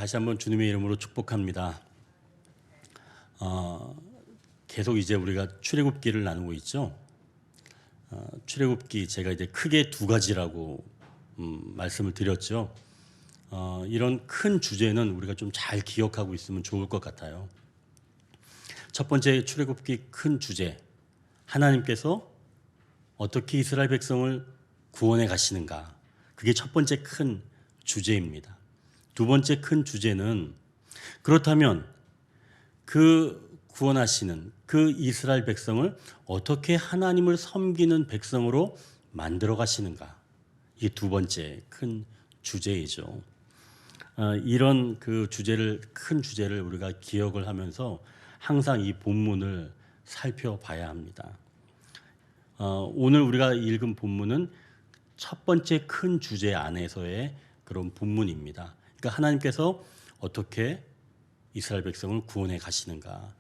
다시 한번 주님의 이름으로 축복합니다. 계속 이제 우리가 출애굽기를 나누고 있죠. 출애굽기 제가 이제 크게 두 가지라고 말씀을 드렸죠. 이런 큰 주제는 우리가 좀 잘 기억하고 있으면 좋을 것 같아요. 첫 번째 출애굽기 큰 주제, 하나님께서 어떻게 이스라엘 백성을 구원해 가시는가, 그게 첫 번째 큰 주제입니다. 두 번째 큰 주제는 그렇다면 그 구원하시는 그 이스라엘 백성을 어떻게 하나님을 섬기는 백성으로 만들어 가시는가, 이게 두 번째 큰 주제이죠. 이런 그 주제를, 큰 주제를 우리가 기억을 하면서 항상 이 본문을 살펴봐야 합니다. 오늘 우리가 읽은 본문은 첫 번째 큰 주제 안에서의 그런 본문입니다. 그러니까 하나님께서 어떻게 이스라엘 백성을 구원해 가시는가,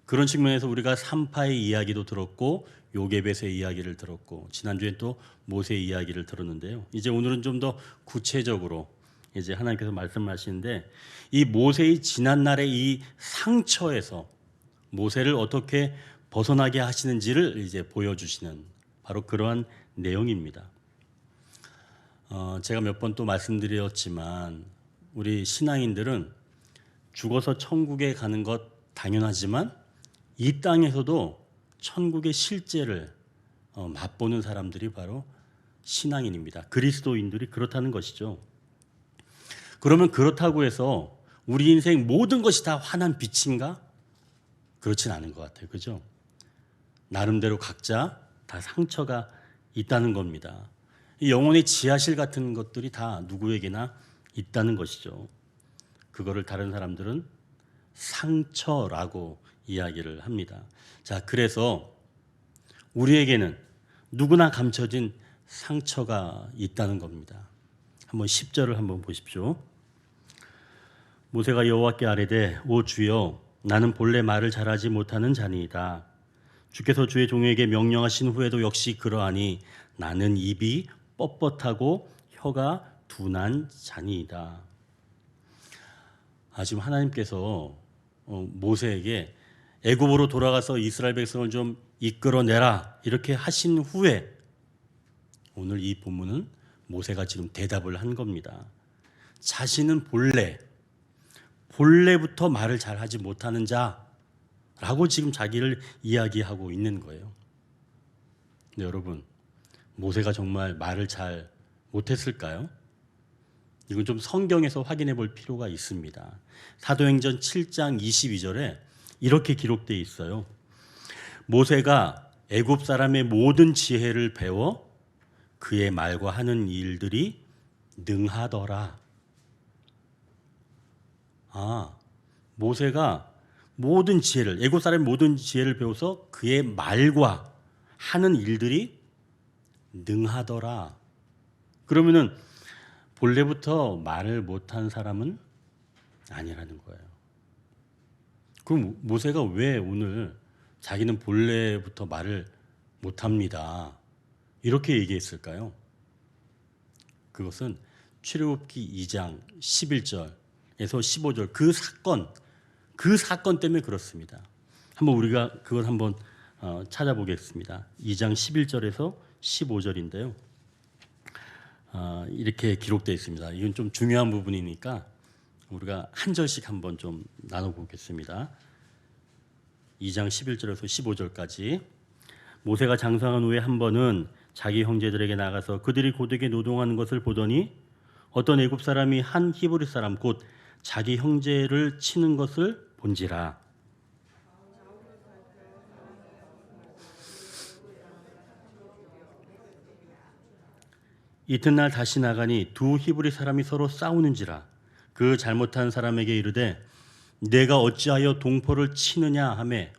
그런 측면에서 우리가 산파의 이야기도 들었고 요게벳의 이야기를 들었고 지난주에 또 모세의 이야기를 들었는데요. 이제 오늘은 좀 더 구체적으로 이제 하나님께서 말씀하시는데, 이 모세의 지난날의 이 상처에서 모세를 어떻게 벗어나게 하시는지를 이제 보여주시는 바로 그러한 내용입니다. 제가 몇 번 또 말씀드렸지만 우리 신앙인들은 죽어서 천국에 가는 것 당연하지만 이 땅에서도 천국의 실제를 맛보는 사람들이 바로 신앙인입니다. 그리스도인들이 그렇다는 것이죠. 그러면 그렇다고 해서 우리 인생 모든 것이 다 환한 빛인가? 그렇진 않은 것 같아요. 그죠? 나름대로 각자 다 상처가 있다는 겁니다. 이 영혼의 지하실 같은 것들이 다 누구에게나 있다는 것이죠. 그거를 다른 사람들은 상처라고 이야기를 합니다. 자, 그래서 우리에게는 누구나 감춰진 상처가 있다는 겁니다. 한번 10절을 한번 보십시오. 모세가 여호와께 아뢰되 오 주여, 나는 본래 말을 잘하지 못하는 자니이다. 주께서 주의 종에게 명령하신 후에도 역시 그러하니 나는 입이 뻣뻣하고 혀가 둔한 자니이다. 지금 하나님께서 모세에게 애굽으로 돌아가서 이스라엘 백성을 좀 이끌어내라 이렇게 하신 후에 오늘 이 본문은 모세가 지금 대답을 한 겁니다. 자신은 본래부터 말을 잘하지 못하는 자라고 지금 자기를 이야기하고 있는 거예요. 근데 여러분, 모세가 정말 말을 잘 못했을까요? 이건 좀 성경에서 확인해 볼 필요가 있습니다. 사도행전 7장 22절에 이렇게 기록되어 있어요. 모세가 애굽 사람의 모든 지혜를 배워 그의 말과 하는 일들이 능하더라. 모세가 모든 지혜를, 애굽 사람의 모든 지혜를 배워서 그의 말과 하는 일들이 능하더라. 그러면은 본래부터 말을 못한 사람은 아니라는 거예요. 그럼 모세가 왜 오늘 자기는 본래부터 말을 못합니다 이렇게 얘기했을까요? 그것은 출애굽기 2장 11절에서 15절 그 사건 때문에 그렇습니다. 한번 우리가 그걸 한번 찾아보겠습니다. 2장 11절에서 15절인데요. 이렇게 기록되어 있습니다. 이건 좀 중요한 부분이니까 우리가 한 절씩 한번 좀 나눠보겠습니다. 2장 11절에서 15절까지. 모세가 장성한 후에 한 번은 자기 형제들에게 나가서 그들이 고되게 노동하는 것을 보더니 어떤 애굽 사람이 한 히브리 사람 곧 자기 형제를 치는 것을 본지라. 이튿날 다시 나가니 두 히브리 사람이 서로 싸우는지라. 그 잘못한 사람에게 이르되 내가 어찌하여 동포를 치느냐 하매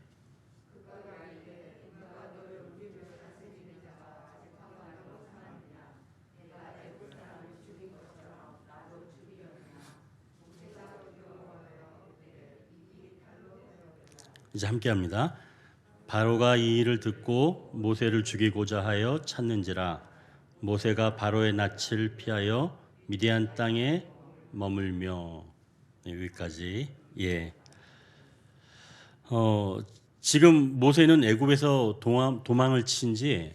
이제 함께합니다. 바로가 이 일을 듣고 모세를 죽이고자 하여 찾는지라. 모세가 바로의 낯을 피하여 미디안 땅에 머물며. 네, 여기까지. 예. 지금 모세는 애굽에서 도망을 친 지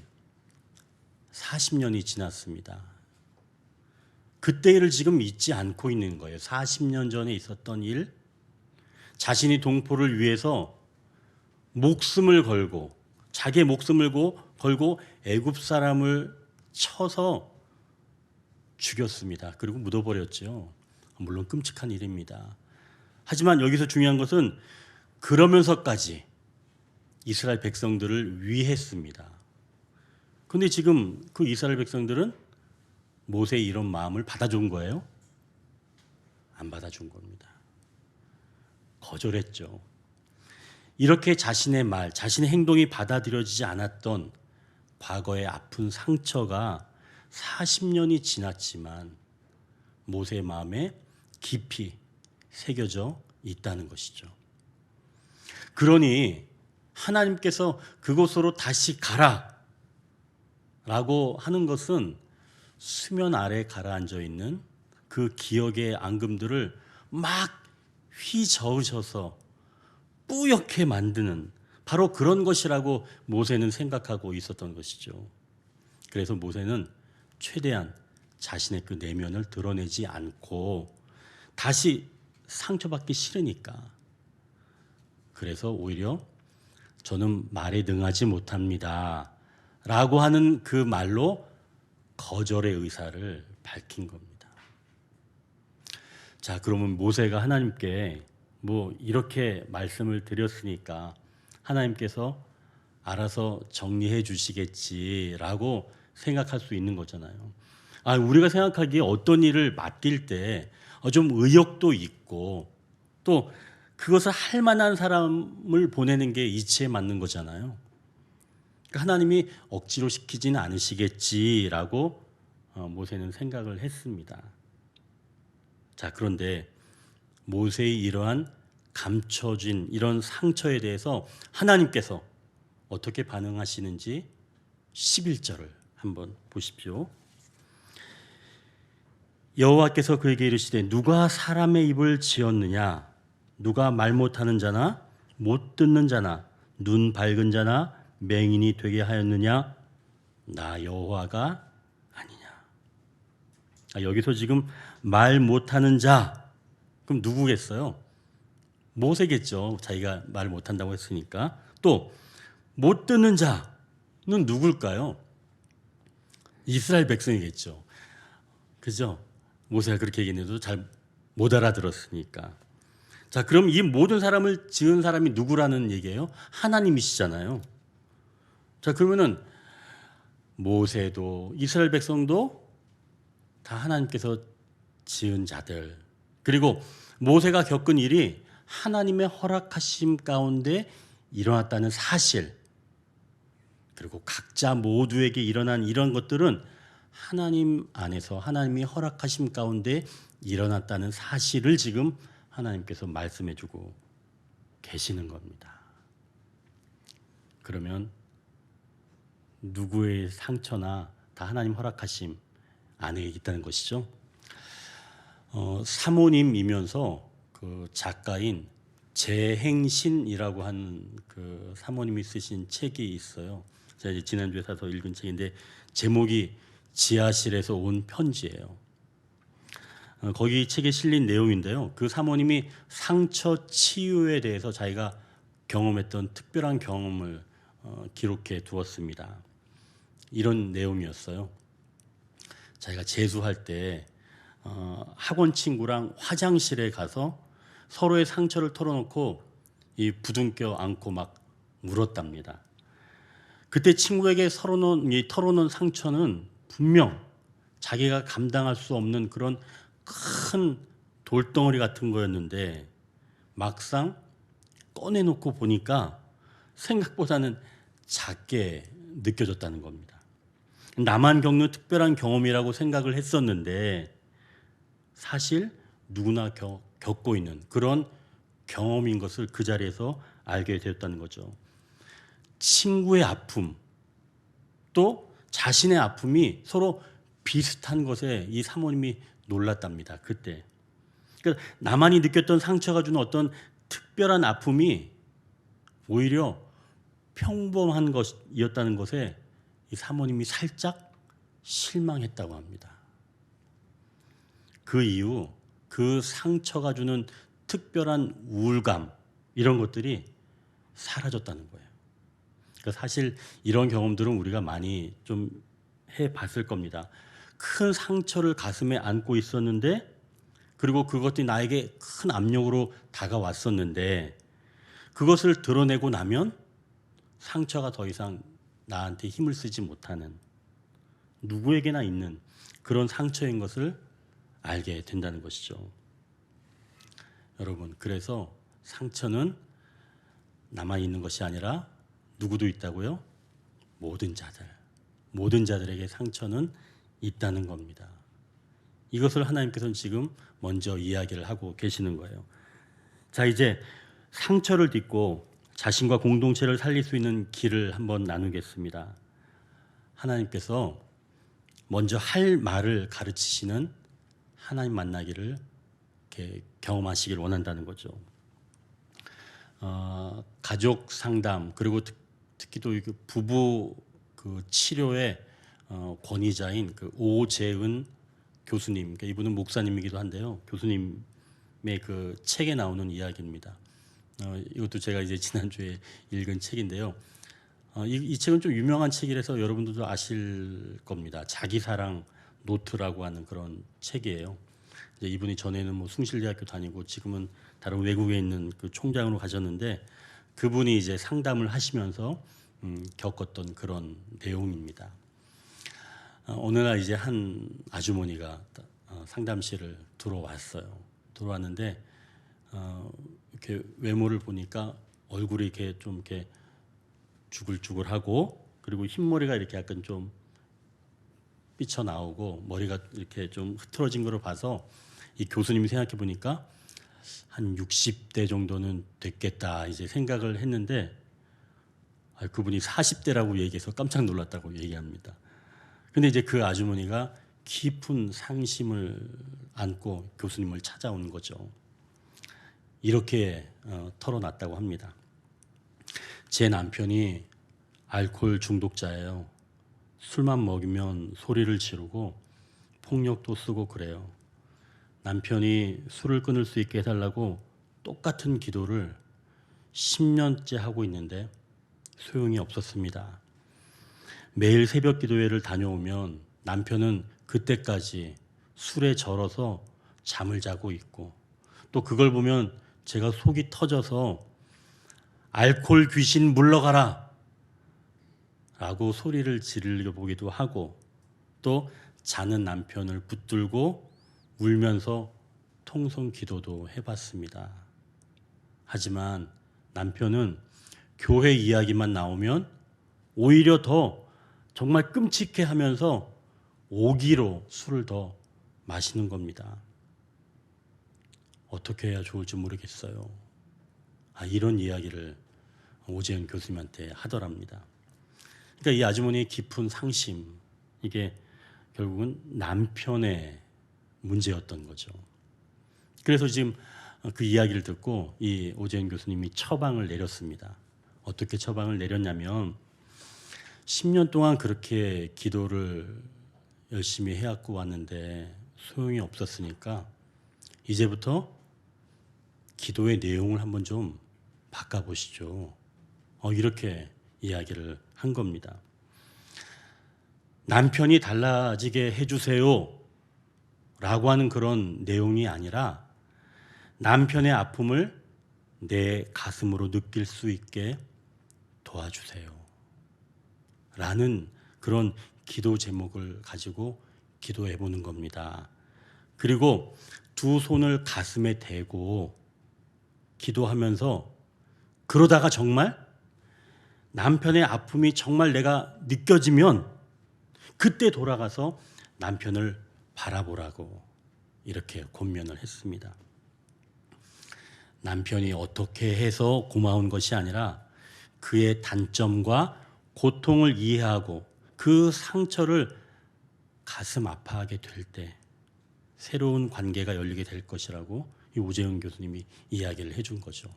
40년이 지났습니다. 그때 일을 지금 잊지 않고 있는 거예요. 40년 전에 있었던 일, 자신이 동포를 위해서 목숨을 걸고 자기의 목숨을 걸고 애굽 사람을 쳐서 죽였습니다. 그리고 묻어버렸죠. 물론 끔찍한 일입니다. 하지만 여기서 중요한 것은 그러면서까지 이스라엘 백성들을 위했습니다. 그런데 지금 그 이스라엘 백성들은 모세의 이런 마음을 받아준 거예요? 안 받아준 겁니다. 거절했죠. 이렇게 자신의 말, 자신의 행동이 받아들여지지 않았던 과거의 아픈 상처가 40년이 지났지만 모세의 마음에 깊이 새겨져 있다는 것이죠. 그러니 하나님께서 그곳으로 다시 가라 라고 하는 것은 수면 아래 가라앉아 있는 그 기억의 앙금들을 막 휘저으셔서 뿌옇게 만드는 바로 그런 것이라고 모세는 생각하고 있었던 것이죠. 그래서 모세는 최대한 자신의 그 내면을 드러내지 않고 다시 상처받기 싫으니까 그래서 오히려 저는 말에 능하지 못합니다 라고 하는 그 말로 거절의 의사를 밝힌 겁니다. 자, 그러면 모세가 하나님께 뭐 이렇게 말씀을 드렸으니까 하나님께서 알아서 정리해 주시겠지라고 생각할 수 있는 거잖아요. 우리가 생각하기에 어떤 일을 맡길 때 좀 의욕도 있고 또 그것을 할 만한 사람을 보내는 게 이치에 맞는 거잖아요. 그러니까 하나님이 억지로 시키지는 않으시겠지라고 모세는 생각을 했습니다. 자, 그런데 모세의 이러한 감춰진 이런 상처에 대해서 하나님께서 어떻게 반응하시는지 11절을 한번 보십시오. 여호와께서 그에게 이르시되 누가 사람의 입을 지었느냐? 누가 말 못하는 자나 못 듣는 자나 눈 밝은 자나 맹인이 되게 하였느냐? 나 여호와가 아니냐. 여기서 지금 말 못하는 자, 그럼 누구겠어요? 모세겠죠. 자기가 말 못한다고 했으니까. 또 못 듣는 자는 누굴까요? 이스라엘 백성이겠죠. 그죠? 모세가 그렇게 얘기했는데도 잘 못 알아들었으니까. 자, 그럼 이 모든 사람을 지은 사람이 누구라는 얘기예요? 하나님이시잖아요. 자, 그러면은 모세도 이스라엘 백성도 다 하나님께서 지은 자들. 그리고 모세가 겪은 일이 하나님의 허락하심 가운데 일어났다는 사실. 그리고 각자 모두에게 일어난 이런 것들은 하나님 안에서 하나님이 허락하심 가운데 일어났다는 사실을 지금 하나님께서 말씀해 주고 계시는 겁니다. 그러면 누구의 상처나 다 하나님 허락하심 안에 있다는 것이죠. 사모님이면서 그 작가인 재행신이라고 한 그 사모님이 쓰신 책이 있어요. 제가 이제 지난주에 사서 읽은 책인데 제목이 지하실에서 온 편지예요. 거기 책에 실린 내용인데요. 그 사모님이 상처 치유에 대해서 자기가 경험했던 특별한 경험을 기록해 두었습니다. 이런 내용이었어요. 자기가 재수할 때 학원 친구랑 화장실에 가서 서로의 상처를 털어놓고 이 부둥켜 안고 막 울었답니다. 그때 친구에게 털어놓은 상처는 분명 자기가 감당할 수 없는 그런 큰 돌덩어리 같은 거였는데 막상 꺼내놓고 보니까 생각보다는 작게 느껴졌다는 겁니다. 나만 겪는 특별한 경험이라고 생각을 했었는데 사실 누구나 겪고 있는 그런 경험인 것을 그 자리에서 알게 되었다는 거죠. 친구의 아픔 또 자신의 아픔이 서로 비슷한 것에 이 사모님이 놀랐답니다. 그때. 그러니까 나만이 느꼈던 상처가 주는 어떤 특별한 아픔이 오히려 평범한 것이었다는 것에 이 사모님이 살짝 실망했다고 합니다. 그 이후 그 상처가 주는 특별한 우울감 이런 것들이 사라졌다는 거예요. 그러니까 사실 이런 경험들은 우리가 많이 좀 해봤을 겁니다. 큰 상처를 가슴에 안고 있었는데 그리고 그것들이 나에게 큰 압력으로 다가왔었는데 그것을 드러내고 나면 상처가 더 이상 나한테 힘을 쓰지 못하는 누구에게나 있는 그런 상처인 것을 알게 된다는 것이죠. 여러분, 그래서 상처는 나만 있는 것이 아니라 누구도 있다고요? 모든 자들에게 상처는 있다는 겁니다. 이것을 하나님께서는 지금 먼저 이야기를 하고 계시는 거예요. 자, 이제 상처를 딛고 자신과 공동체를 살릴 수 있는 길을 한번 나누겠습니다. 하나님께서 먼저 할 말을 가르치시는 하나님 만나기를 이렇게 경험하시길 원한다는 거죠. 가족 상담 그리고 특히 또 부부 그 치료의 권위자인 그 오재은 교수님, 그러니까 이분은 목사님이기도 한데요. 교수님의 그 책에 나오는 이야기입니다. 이것도 제가 이제 지난주에 읽은 책인데요. 이 책은 좀 유명한 책이라서 여러분들도 아실 겁니다. 자기사랑 노트라고 하는 그런 책이에요. 이제 이분이 전에는 뭐 숭실대학교 다니고 지금은 다른 외국에 있는 그 총장으로 가셨는데 그분이 이제 상담을 하시면서 겪었던 그런 내용입니다. 어느 날 이제 한 아주머니가 상담실을 들어왔어요. 들어왔는데 이렇게 외모를 보니까 얼굴이 이렇게 좀 이렇게 주글주글하고 그리고 흰머리가 이렇게 약간 좀 삐쳐 나오고 머리가 이렇게 좀 흐트러진 거를 봐서 이 교수님이 생각해 보니까 한 60대 정도는 됐겠다 이제 생각을 했는데 그분이 40대라고 얘기해서 깜짝 놀랐다고 얘기합니다. 근데 이제 그 아주머니가 깊은 상심을 안고 교수님을 찾아오는 거죠. 이렇게 털어놨다고 합니다. 제 남편이 알코올 중독자예요. 술만 먹이면 소리를 지르고 폭력도 쓰고 그래요. 남편이 술을 끊을 수 있게 해달라고 똑같은 기도를 10년째 하고 있는데 소용이 없었습니다. 매일 새벽 기도회를 다녀오면 남편은 그때까지 술에 절어서 잠을 자고 있고 또 그걸 보면 제가 속이 터져서 알코올 귀신 물러가라 라고 소리를 지르려 보기도 하고 또 자는 남편을 붙들고 울면서 통성 기도도 해봤습니다. 하지만 남편은 교회 이야기만 나오면 오히려 더 정말 끔찍해 하면서 오기로 술을 더 마시는 겁니다. 어떻게 해야 좋을지 모르겠어요. 이런 이야기를 오재은 교수님한테 하더랍니다. 그러니까 이 아주머니의 깊은 상심, 이게 결국은 남편의 문제였던 거죠. 그래서 지금 그 이야기를 듣고 이 오재은 교수님이 처방을 내렸습니다. 어떻게 처방을 내렸냐면 10년 동안 그렇게 기도를 열심히 해왔고 왔는데 소용이 없었으니까 이제부터 기도의 내용을 한번 좀 바꿔보시죠. 이렇게 이야기를 한 겁니다. 남편이 달라지게 해주세요 라고 하는 그런 내용이 아니라 남편의 아픔을 내 가슴으로 느낄 수 있게 도와주세요 라는 그런 기도 제목을 가지고 기도해 보는 겁니다. 그리고 두 손을 가슴에 대고 기도하면서 그러다가 정말 남편의 아픔이 정말 내가 느껴지면 그때 돌아가서 남편을 바라보라고 이렇게 권면을 했습니다. 남편이 어떻게 해서 고마운 것이 아니라 그의 단점과 고통을 이해하고 그 상처를 가슴 아파하게 될 때 새로운 관계가 열리게 될 것이라고 이 오재훈 교수님이 이야기를 해준 거죠.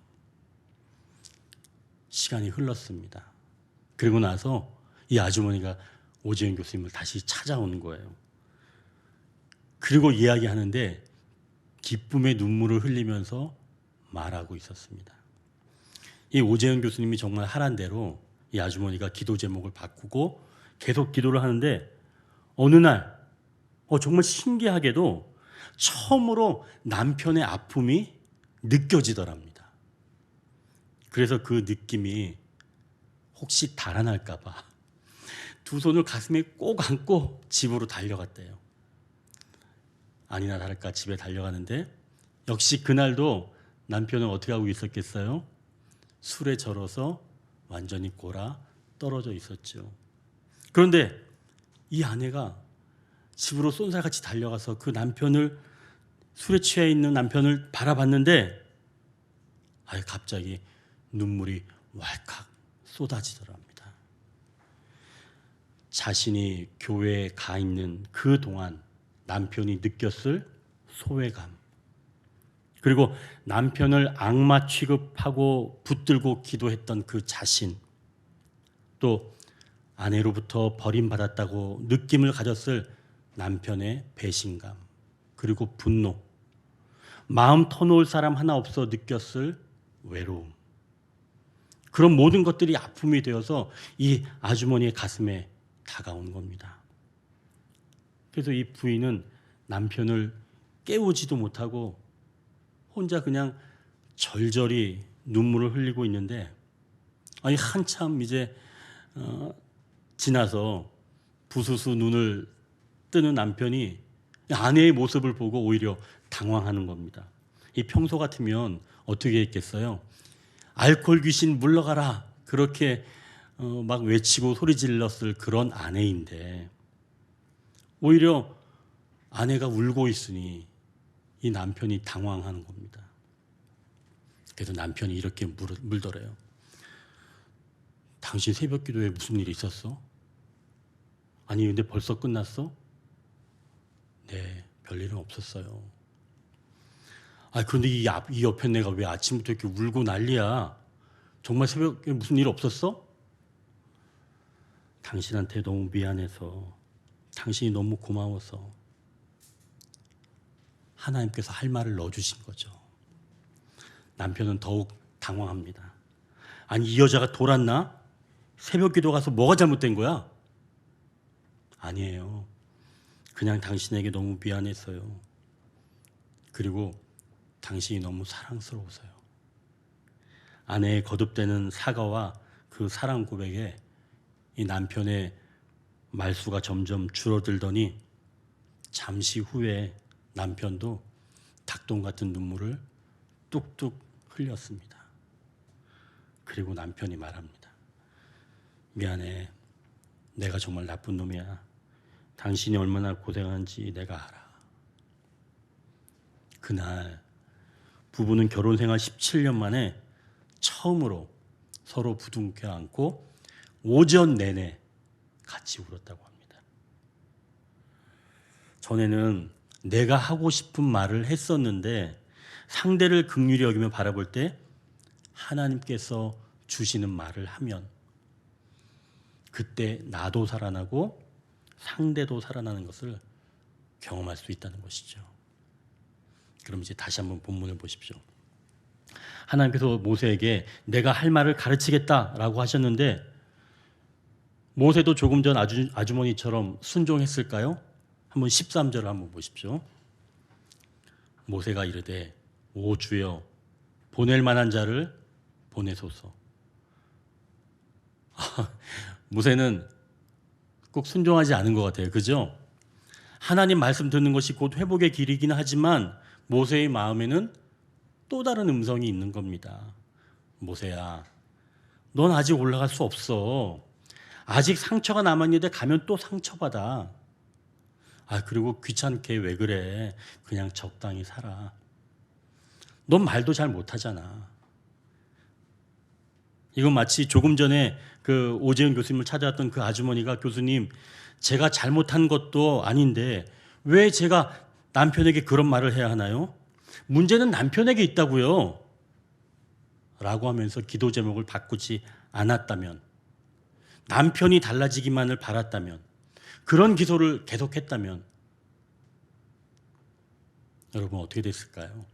시간이 흘렀습니다. 그리고 나서 이 아주머니가 오재훈 교수님을 다시 찾아오는 거예요. 그리고 이야기하는데 기쁨의 눈물을 흘리면서 말하고 있었습니다. 이 오재훈 교수님이 정말 하란 대로 이 아주머니가 기도 제목을 바꾸고 계속 기도를 하는데 어느 날 정말 신기하게도 처음으로 남편의 아픔이 느껴지더랍니다. 그래서 그 느낌이 혹시 달아날까 봐 두 손을 가슴에 꼭 안고 집으로 달려갔대요. 아니나 다를까 집에 달려가는데 역시 그날도 남편은 어떻게 하고 있었겠어요? 술에 절어서 완전히 골아 떨어져 있었죠. 그런데 이 아내가 집으로 쏜살같이 달려가서 그 남편을, 술에 취해 있는 남편을 바라봤는데 갑자기 눈물이 왈칵 쏟아지더랍니다. 자신이 교회에 가 있는 그 동안 남편이 느꼈을 소외감, 그리고 남편을 악마 취급하고 붙들고 기도했던 그 자신, 또 아내로부터 버림받았다고 느낌을 가졌을 남편의 배신감, 그리고 분노, 마음 터놓을 사람 하나 없어 느꼈을 외로움, 그런 모든 것들이 아픔이 되어서 이 아주머니의 가슴에 다가온 겁니다. 그래서 이 부인은 남편을 깨우지도 못하고 혼자 그냥 절절히 눈물을 흘리고 있는데 한참 이제 지나서 부스스 눈을 뜨는 남편이 아내의 모습을 보고 오히려 당황하는 겁니다. 이 평소 같으면 어떻게 했겠어요? 알코올 귀신 물러가라 그렇게 막 외치고 소리 질렀을 그런 아내인데 오히려 아내가 울고 있으니 이 남편이 당황하는 겁니다. 그래서 남편이 이렇게 물더래요. 당신 새벽 기도에 무슨 일이 있었어? 아니 근데 벌써 끝났어? 네, 별일은 없었어요. 그런데 이 옆에 내가 왜 아침부터 이렇게 울고 난리야? 정말 새벽에 무슨 일 없었어? 당신한테 너무 미안해서, 당신이 너무 고마워서 하나님께서 할 말을 넣어주신 거죠. 남편은 더욱 당황합니다. 아니 이 여자가 돌았나? 새벽 기도 가서 뭐가 잘못된 거야? 아니에요. 그냥 당신에게 너무 미안했어요. 그리고 당신이 너무 사랑스러워서요. 아내의 거듭되는 사과와 그 사랑 고백에 이 남편의 말수가 점점 줄어들더니 잠시 후에 남편도 닭똥 같은 눈물을 뚝뚝 흘렸습니다. 그리고 남편이 말합니다. 미안해. 내가 정말 나쁜 놈이야. 당신이 얼마나 고생한지 내가 알아. 그날 부부는 결혼 생활 17년 만에 처음으로 서로 부둥켜 안고 오전 내내 같이 울었다고 합니다. 전에는 내가 하고 싶은 말을 했었는데 상대를 긍휼히 여기며 바라볼 때 하나님께서 주시는 말을 하면 그때 나도 살아나고 상대도 살아나는 것을 경험할 수 있다는 것이죠. 그럼 이제 다시 한번 본문을 보십시오. 하나님께서 모세에게 내가 할 말을 가르치겠다라고 하셨는데 모세도 조금 전 아주머니처럼 순종했을까요? 한번 13절을 한번 보십시오. 모세가 이르되 오 주여 보낼 만한 자를 보내소서. 모세는 꼭 순종하지 않은 것 같아요. 그죠? 하나님 말씀 듣는 것이 곧 회복의 길이긴 하지만 모세의 마음에는 또 다른 음성이 있는 겁니다. 모세야, 넌 아직 올라갈 수 없어. 아직 상처가 남았는데 가면 또 상처받아. 그리고 귀찮게 왜 그래. 그냥 적당히 살아. 넌 말도 잘 못하잖아. 이건 마치 조금 전에 그 오재훈 교수님을 찾아왔던 그 아주머니가 교수님, 제가 잘못한 것도 아닌데 왜 제가 남편에게 그런 말을 해야 하나요? 문제는 남편에게 있다고요. 라고 하면서 기도 제목을 바꾸지 않았다면, 남편이 달라지기만을 바랐다면, 그런 기도를 계속했다면 여러분 어떻게 됐을까요?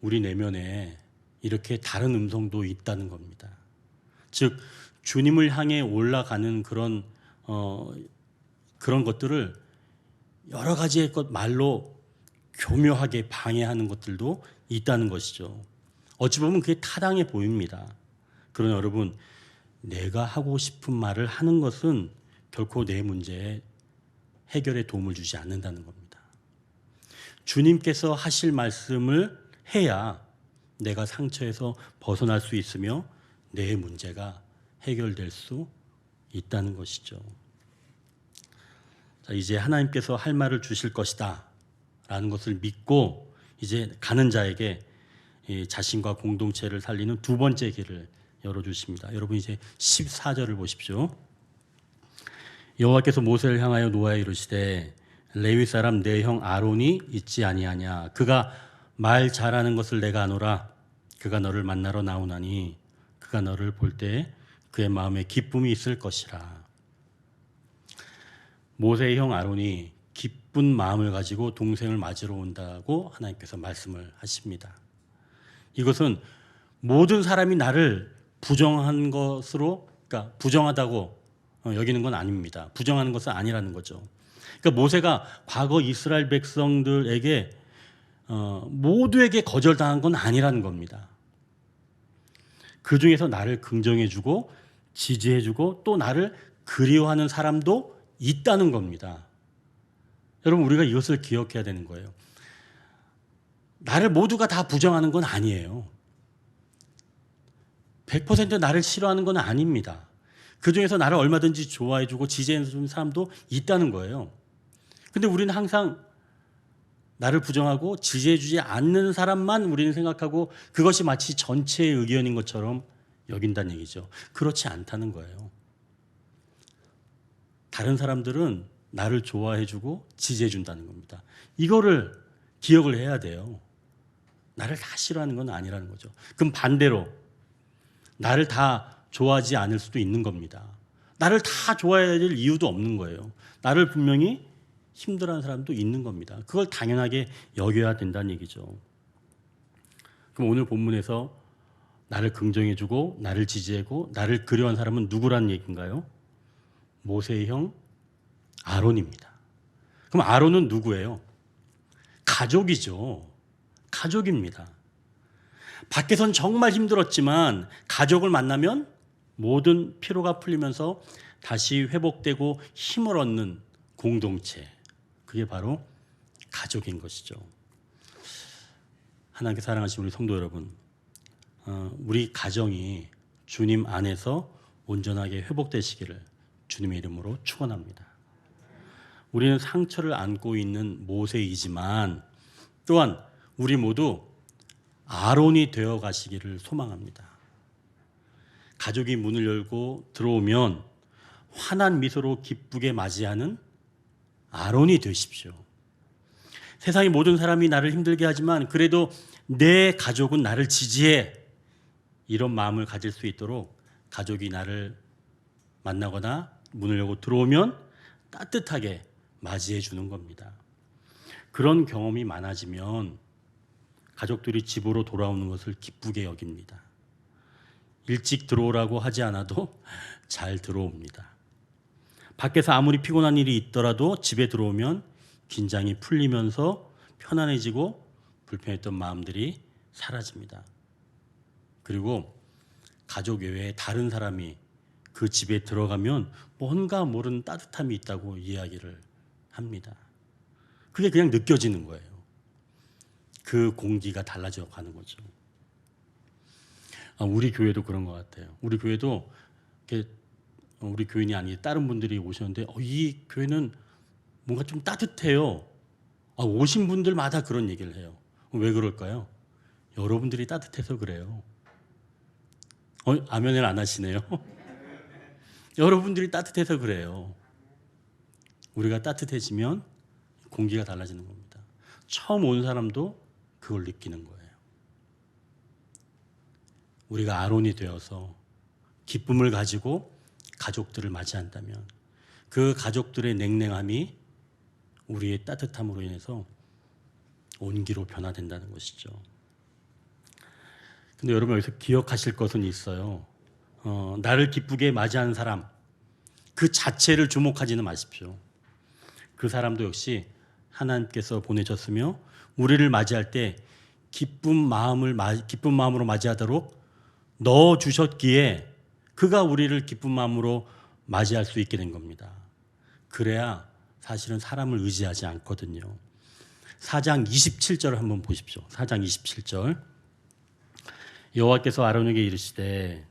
우리 내면에 이렇게 다른 음성도 있다는 겁니다. 즉 주님을 향해 올라가는 그런 것들을 여러 가지의 것 말로 교묘하게 방해하는 것들도 있다는 것이죠. 어찌 보면 그게 타당해 보입니다. 그러나 여러분, 내가 하고 싶은 말을 하는 것은 결코 내 문제에 해결에 도움을 주지 않는다는 겁니다. 주님께서 하실 말씀을 해야 내가 상처에서 벗어날 수 있으며 내 문제가 해결될 수 있다는 것이죠. 자, 이제 하나님께서 할 말을 주실 것이다 라는 것을 믿고 이제 가는 자에게 자신과 공동체를 살리는 두 번째 길을 열어주십니다. 여러분 이제 14절을 보십시오. 여호와께서 모세를 향하여 노하여 이르시되 레위 사람 내 형 아론이 있지 아니하냐. 그가 말 잘하는 것을 내가 아노라. 그가 너를 만나러 나오나니 그가 너를 볼 때 그의 마음에 기쁨이 있을 것이라. 모세의 형 아론이 기쁜 마음을 가지고 동생을 맞으러 온다고 하나님께서 말씀을 하십니다. 이것은 모든 사람이 나를 부정한 것으로, 그러니까 부정하다고 여기는 건 아닙니다. 부정하는 것은 아니라는 거죠. 그러니까 모세가 과거 이스라엘 백성들에게 모두에게 거절당한 건 아니라는 겁니다. 그 중에서 나를 긍정해주고 지지해주고 또 나를 그리워하는 사람도 있다는 겁니다. 여러분 우리가 이것을 기억해야 되는 거예요. 나를 모두가 다 부정하는 건 아니에요. 100% 나를 싫어하는 건 아닙니다. 그 중에서 나를 얼마든지 좋아해주고 지지해주는 사람도 있다는 거예요. 근데 우리는 항상 나를 부정하고 지지해주지 않는 사람만 우리는 생각하고 그것이 마치 전체의 의견인 것처럼 여긴다는 얘기죠. 그렇지 않다는 거예요. 다른 사람들은 나를 좋아해주고 지지해준다는 겁니다. 이거를 기억을 해야 돼요. 나를 다 싫어하는 건 아니라는 거죠. 그럼 반대로 나를 다 좋아하지 않을 수도 있는 겁니다. 나를 다 좋아해야 될 이유도 없는 거예요. 나를 분명히 힘들어하는 사람도 있는 겁니다. 그걸 당연하게 여겨야 된다는 얘기죠. 그럼 오늘 본문에서 나를 긍정해주고 나를 지지하고 나를 그리워한 사람은 누구라는 얘기인가요? 모세의 형 아론입니다. 그럼 아론은 누구예요? 가족이죠. 가족입니다. 밖에선 정말 힘들었지만 가족을 만나면 모든 피로가 풀리면서 다시 회복되고 힘을 얻는 공동체. 그게 바로 가족인 것이죠. 하나님께 사랑하신 우리 성도 여러분, 우리 가정이 주님 안에서 온전하게 회복되시기를 주님의 이름으로 축원합니다. 우리는 상처를 안고 있는 모세이지만 또한 우리 모두 아론이 되어 가시기를 소망합니다. 가족이 문을 열고 들어오면 환한 미소로 기쁘게 맞이하는 아론이 되십시오. 세상의 모든 사람이 나를 힘들게 하지만 그래도 내 가족은 나를 지지해. 이런 마음을 가질 수 있도록 가족이 나를 만나거나 문을 열고 들어오면 따뜻하게 맞이해 주는 겁니다. 그런 경험이 많아지면 가족들이 집으로 돌아오는 것을 기쁘게 여깁니다. 일찍 들어오라고 하지 않아도 잘 들어옵니다. 밖에서 아무리 피곤한 일이 있더라도 집에 들어오면 긴장이 풀리면서 편안해지고 불편했던 마음들이 사라집니다. 그리고 가족 외에 다른 사람이 그 집에 들어가면 뭔가 모르는 따뜻함이 있다고 이야기를 합니다. 그게 그냥 느껴지는 거예요. 그 공기가 달라져 가는 거죠. 우리 교회도 그런 것 같아요. 우리 교회도 우리 교인이 아닌 다른 분들이 오셨는데 이 교회는 뭔가 좀 따뜻해요. 오신 분들마다 그런 얘기를 해요. 왜 그럴까요? 여러분들이 따뜻해서 그래요. 아멘을 안 하시네요. 여러분들이 따뜻해서 그래요. 우리가 따뜻해지면 공기가 달라지는 겁니다. 처음 온 사람도 그걸 느끼는 거예요. 우리가 아론이 되어서 기쁨을 가지고 가족들을 맞이한다면 그 가족들의 냉랭함이 우리의 따뜻함으로 인해서 온기로 변화된다는 것이죠. 근데 여러분 여기서 기억하실 것은 있어요. 나를 기쁘게 맞이하는 사람 그 자체를 주목하지는 마십시오. 그 사람도 역시 하나님께서 보내셨으며 우리를 맞이할 때 기쁜 마음으로 맞이하도록 넣어 주셨기에 그가 우리를 기쁜 마음으로 맞이할 수 있게 된 겁니다. 그래야 사실은 사람을 의지하지 않거든요. 4장 27절을 한번 보십시오. 4장 27절. 여호와께서 아론에게 이르시되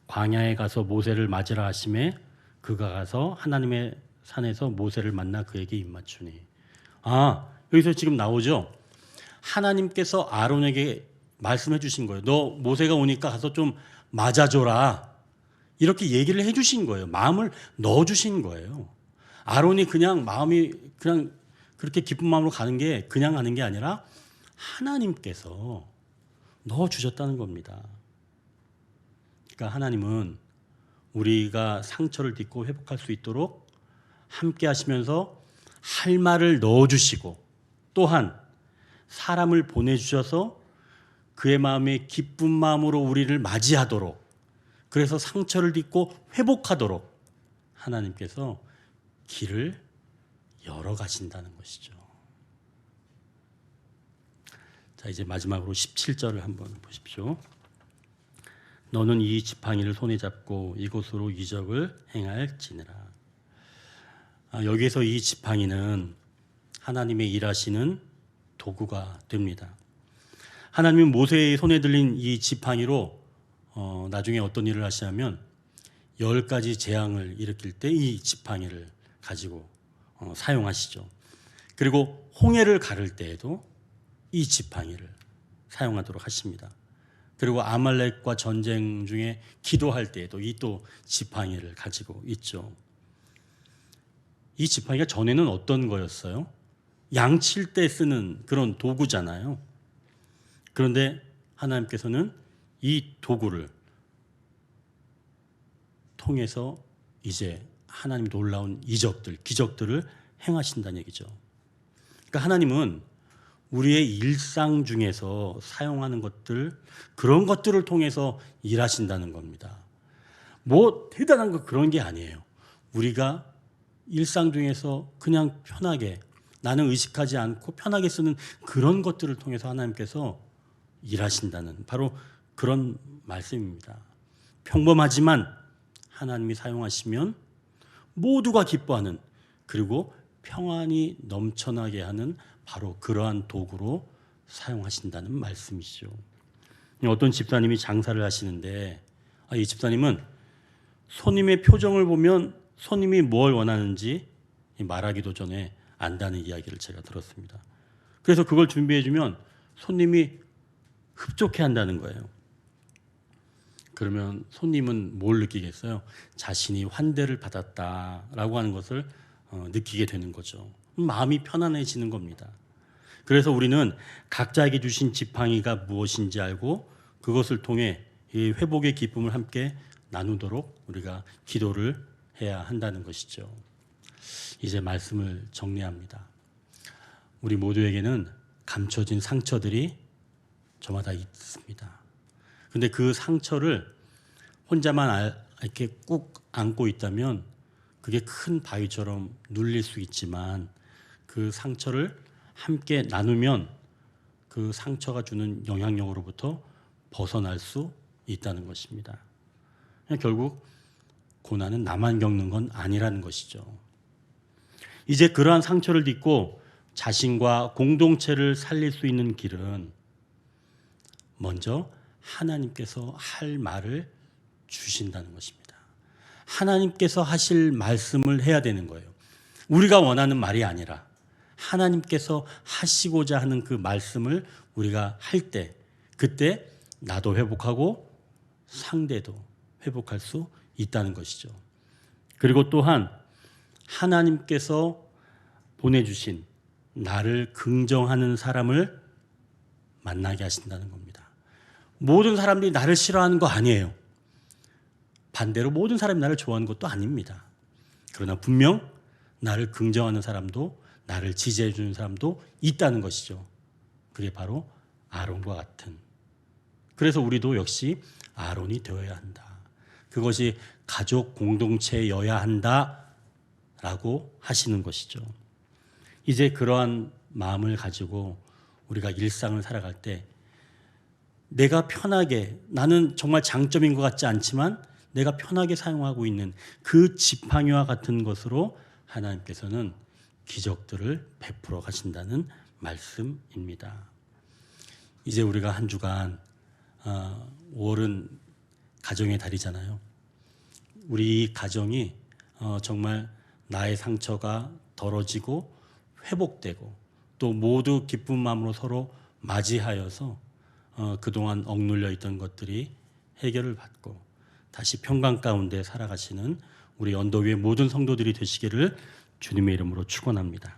광야에 가서 모세를 맞으라 하시매 그가 가서 하나님의 산에서 모세를 만나 그에게 입맞추니. 여기서 지금 나오죠. 하나님께서 아론에게 말씀해 주신 거예요. 너 모세가 오니까 가서 좀 맞아줘라. 이렇게 얘기를 해 주신 거예요. 마음을 넣어 주신 거예요. 아론이 그냥 마음이 그냥 그렇게 기쁜 마음으로 가는 게 그냥 가는 게 아니라 하나님께서 넣어 주셨다는 겁니다. 그러니까 하나님은 우리가 상처를 딛고 회복할 수 있도록 함께 하시면서 할 말을 넣어 주시고 또한 사람을 보내 주셔서 그의 마음에 기쁜 마음으로 우리를 맞이하도록 그래서 상처를 딛고 회복하도록 하나님께서 길을 열어 가신다는 것이죠. 자, 이제 마지막으로 17절을 한번 보십시오. 너는 이 지팡이를 손에 잡고 이곳으로 이적을 행할지니라. 여기에서 이 지팡이는 하나님의 일하시는 도구가 됩니다. 하나님은 모세의 손에 들린 이 지팡이로 나중에 어떤 일을 하시냐면 10가지 재앙을 일으킬 때 이 지팡이를 가지고 사용하시죠. 그리고 홍해를 가를 때에도 이 지팡이를 사용하도록 하십니다. 그리고 아말렉과 전쟁 중에 기도할 때에도 이 또 지팡이를 가지고 있죠. 이 지팡이가 전에는 어떤 거였어요? 양칠 때 쓰는 그런 도구잖아요. 그런데 하나님께서는 이 도구를 통해서 이제 하나님 놀라운 이적들, 기적들을 행하신다는 얘기죠. 그러니까 하나님은 우리의 일상 중에서 사용하는 것들, 그런 것들을 통해서 일하신다는 겁니다. 뭐 대단한 거 그런 게 아니에요. 우리가 일상 중에서 그냥 편하게 나는 의식하지 않고 편하게 쓰는 그런 것들을 통해서 하나님께서 일하신다는 바로 그런 말씀입니다. 평범하지만 하나님이 사용하시면 모두가 기뻐하는 그리고 평안이 넘쳐나게 하는 바로 그러한 도구로 사용하신다는 말씀이죠. 어떤 집사님이 장사를 하시는데 이 집사님은 손님의 표정을 보면 손님이 뭘 원하는지 말하기도 전에 안다는 이야기를 제가 들었습니다. 그래서 그걸 준비해 주면 손님이 흡족해 한다는 거예요. 그러면 손님은 뭘 느끼겠어요? 자신이 환대를 받았다라고 하는 것을 느끼게 되는 거죠. 마음이 편안해지는 겁니다. 그래서 우리는 각자에게 주신 지팡이가 무엇인지 알고 그것을 통해 이 회복의 기쁨을 함께 나누도록 우리가 기도를 해야 한다는 것이죠. 이제 말씀을 정리합니다. 우리 모두에게는 감춰진 상처들이 저마다 있습니다. 근데 그 상처를 혼자만 이렇게 꾹 안고 있다면 그게 큰 바위처럼 눌릴 수 있지만 그 상처를 함께 나누면 그 상처가 주는 영향력으로부터 벗어날 수 있다는 것입니다. 결국 고난은 나만 겪는 건 아니라는 것이죠. 이제 그러한 상처를 딛고 자신과 공동체를 살릴 수 있는 길은 먼저 하나님께서 할 말을 주신다는 것입니다. 하나님께서 하실 말씀을 해야 되는 거예요. 우리가 원하는 말이 아니라 하나님께서 하시고자 하는 그 말씀을 우리가 할 때 그때 나도 회복하고 상대도 회복할 수 있다는 것이죠. 그리고 또한 하나님께서 보내주신 나를 긍정하는 사람을 만나게 하신다는 겁니다. 모든 사람들이 나를 싫어하는 거 아니에요. 반대로 모든 사람이 나를 좋아하는 것도 아닙니다. 그러나 분명 나를 긍정하는 사람도 나를 지지해 주는 사람도 있다는 것이죠. 그게 바로 아론과 같은. 그래서 우리도 역시 아론이 되어야 한다. 그것이 가족 공동체여야 한다라고 하시는 것이죠. 이제 그러한 마음을 가지고 우리가 일상을 살아갈 때 내가 편하게, 나는 정말 장점인 것 같지 않지만 내가 편하게 사용하고 있는 그 지팡이와 같은 것으로 하나님께서는 기적들을 베풀어 가신다는 말씀입니다. 이제 우리가 한 주간 5월은 가정의 달이잖아요. 우리 가정이 정말 나의 상처가 덜어지고 회복되고 또 모두 기쁜 마음으로 서로 맞이하여서 그동안 억눌려 있던 것들이 해결을 받고 다시 평강 가운데 살아가시는 우리 언덕 위의 모든 성도들이 되시기를 주님의 이름으로 축원합니다.